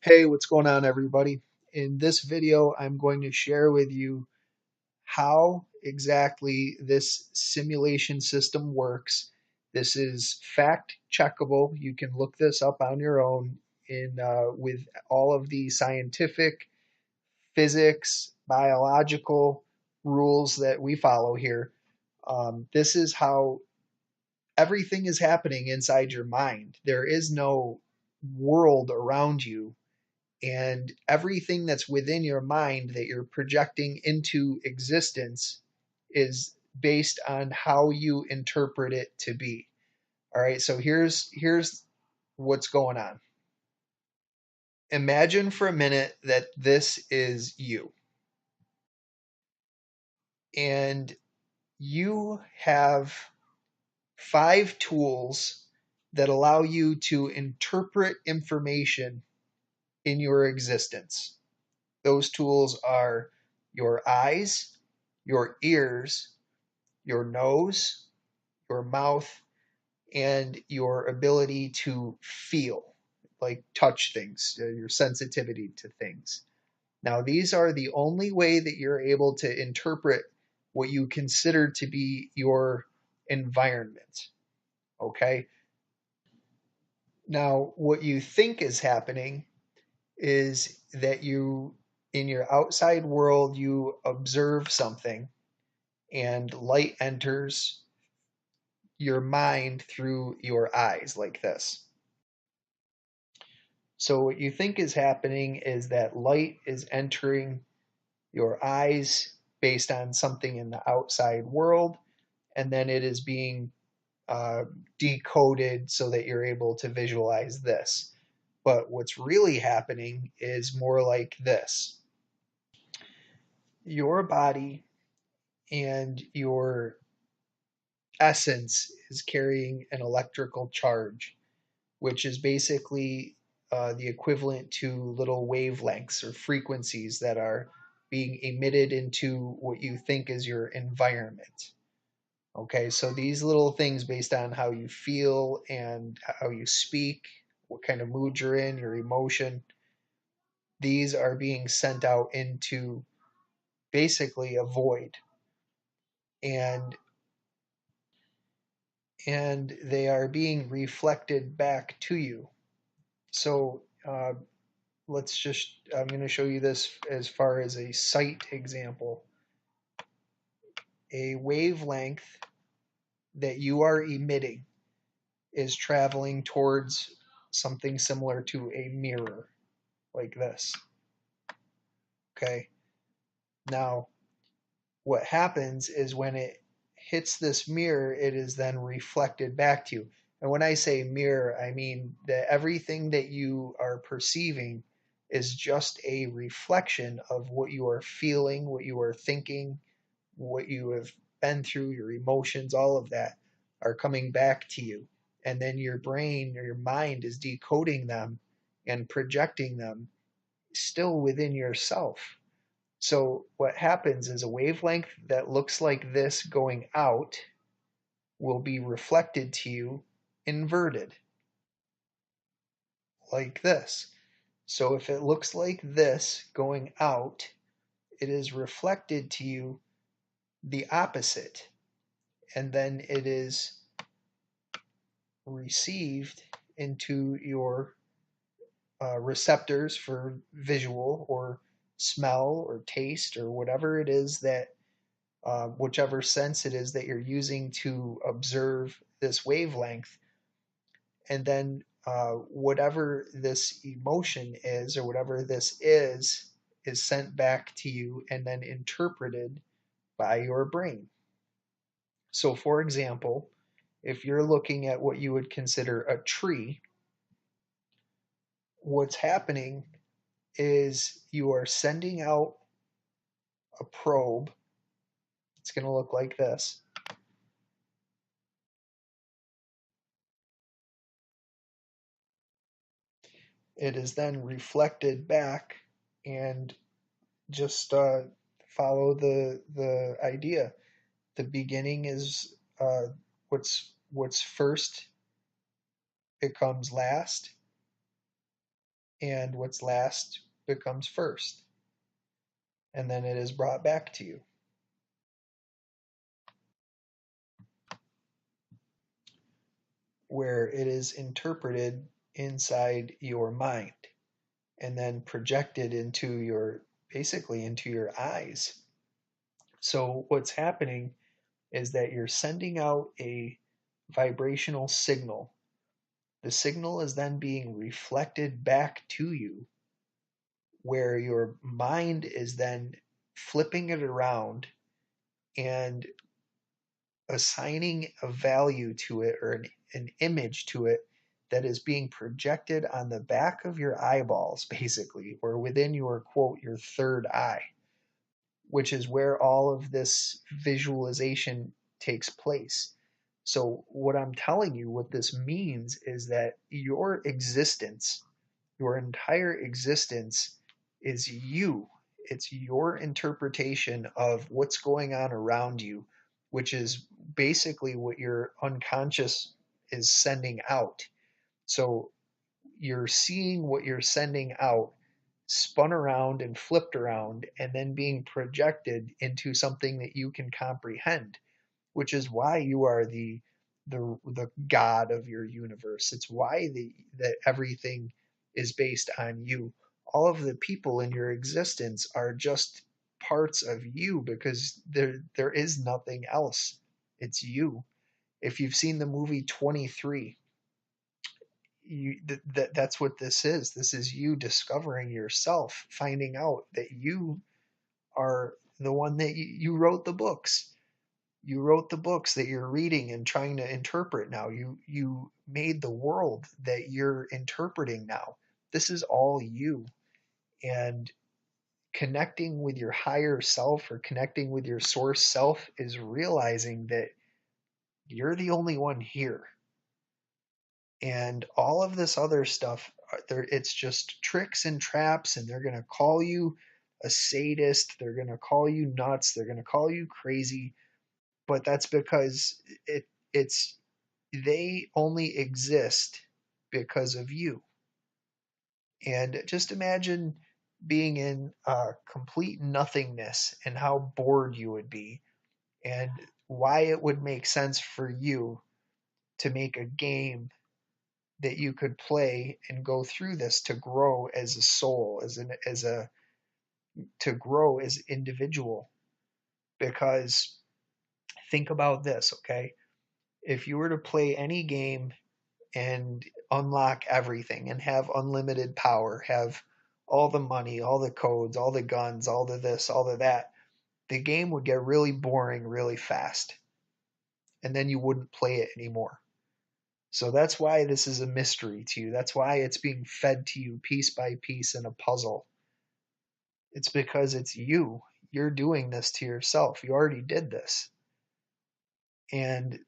Hey, what's going on, everybody? In this video, I'm going to share with you how exactly this simulation system works. This is fact checkable. You can look this up on your own with all of the scientific, physics, biological rules that we follow here. This is how everything is happening inside your mind. There is no world around you, and everything that's within your mind that you're projecting into existence is based on how you interpret it to be. All right, so here's what's going on. Imagine for a minute that this is you, and you have five tools that allow you to interpret information in your existence. Those tools are your eyes, your ears, your nose, your mouth, and your ability to feel, like touch things, your sensitivity to things. Now, these are the only way that you're able to interpret what you consider to be your environment. Okay? Now, what you think is happening is that in your outside world, you observe something and light enters your mind through your eyes like this. So, what you think is happening is that light is entering your eyes based on something in the outside world, and then it is being uh, decoded so that you're able to visualize this. But what's really happening is more like this: your body and your essence is carrying an electrical charge, which is basically the equivalent to little wavelengths or frequencies that are being emitted into what you think is your environment. Okay, so these little things based on how you feel and how you speak, what kind of mood you're in, your emotion, these are being sent out into basically a void. And and they are being reflected back to you. So I'm going to show you this as far as a sight example. A wavelength that you are emitting is traveling towards something similar to a mirror, like this. Okay. Now, what happens is when it hits this mirror, it is then reflected back to you. And when I say mirror, I mean that everything that you are perceiving is just a reflection of what you are feeling, what you are thinking, what you have been through, your emotions, all of that are coming back to you. And then your brain or your mind is decoding them and projecting them still within yourself. So what happens is a wavelength that looks like this going out will be reflected to you inverted, like this. So if it looks like this going out, it is reflected to you the opposite, and then it is received into your receptors for visual or smell or taste or whatever it is that whichever sense it is that you're using to observe this wavelength. And then whatever this emotion is or whatever this is sent back to you and then interpreted by your brain. So, for example, if you're looking at what you would consider a tree, what's happening is you are sending out a probe. It's going to look like this. It is then reflected back, and just follow the idea. The beginning is what's first. It comes last, and what's last becomes first, and then it is brought back to you. Where it is interpreted inside your mind and then projected into your basically into your eyes. So what's happening is that you're sending out a vibrational signal. The signal is then being reflected back to you, where your mind is then flipping it around and assigning a value to it or an image to it that is being projected on the back of your eyeballs, basically, or within your quote, your third eye, which is where all of this visualization takes place. So, what I'm telling you, what this means is that your existence, your entire existence, is you. It's your interpretation of what's going on around you, which is basically what your unconscious is sending out. So you're seeing what you're sending out spun around and flipped around and then being projected into something that you can comprehend, which is why you are the god of your universe. It's why that everything is based on you. All of the people in your existence are just parts of you because there is nothing else. It's you. If you've seen the movie 23, that's what this is. This is you discovering yourself, finding out that you are the one that you wrote the books. You wrote the books that you're reading and trying to interpret now. You made the world that you're interpreting now. This is all you. And connecting with your higher self or connecting with your source self is realizing that you're the only one here. And all of this other stuff, it's just tricks and traps, and they're going to call you a sadist. They're going to call you nuts. They're going to call you crazy. But that's because it's they only exist because of you. And just imagine being in complete nothingness and how bored you would be, and why it would make sense for you to make a game that you could play and go through this to grow as a soul, as a to grow as an individual. Because think about this, okay? If you were to play any game and unlock everything and have unlimited power, have all the money, all the codes, all the guns, all the this, all the that, the game would get really boring really fast. And then you wouldn't play it anymore. So that's why this is a mystery to you. That's why it's being fed to you piece by piece in a puzzle. It's because it's you. You're doing this to yourself. You already did this. And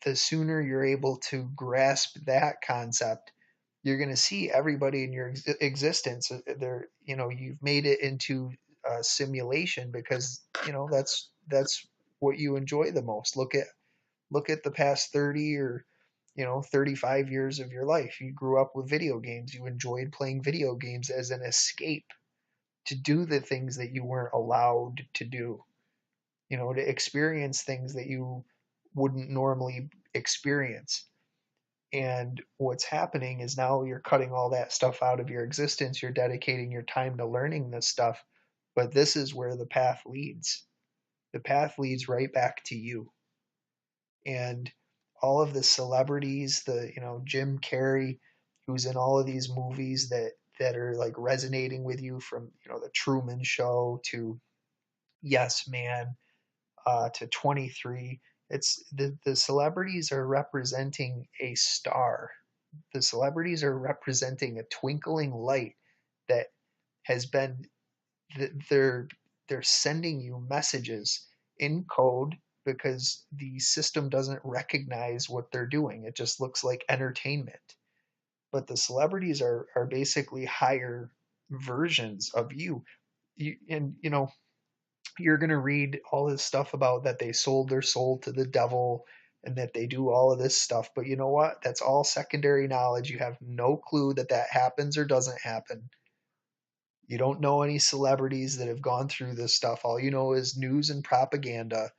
the sooner you're able to grasp that concept, you're going to see everybody in your existence. You've made it into a simulation because that's what you enjoy the most. Look at the past 30 or 35 years of your life. You grew up with video games. You enjoyed playing video games as an escape to do the things that you weren't allowed to do, to experience things that you wouldn't normally experience. And what's happening is now you're cutting all that stuff out of your existence. You're dedicating your time to learning this stuff. But this is where the path leads. The path leads right back to you. And all of the celebrities, Jim Carrey, who's in all of these movies that are like resonating with you, from the Truman Show to Yes Man, to 23. It's the celebrities are representing a star. The celebrities are representing a twinkling light that has been they're sending you messages in code because the system doesn't recognize what they're doing. It just looks like entertainment. But the celebrities are basically higher versions of you. And you're going to read all this stuff about that they sold their soul to the devil and that they do all of this stuff. But you know what? That's all secondary knowledge. You have no clue that that happens or doesn't happen. You don't know any celebrities that have gone through this stuff. All you know is news and propaganda.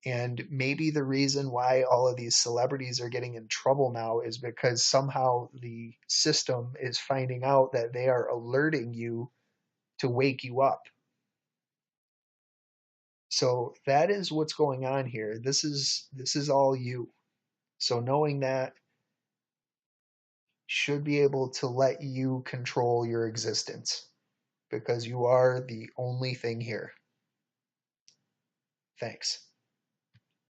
And maybe the reason why all of these celebrities are getting in trouble now is because somehow the system is finding out that they are alerting you to wake you up. So that is what's going on here. This is all you. So knowing that should be able to let you control your existence because you are the only thing here. Thanks.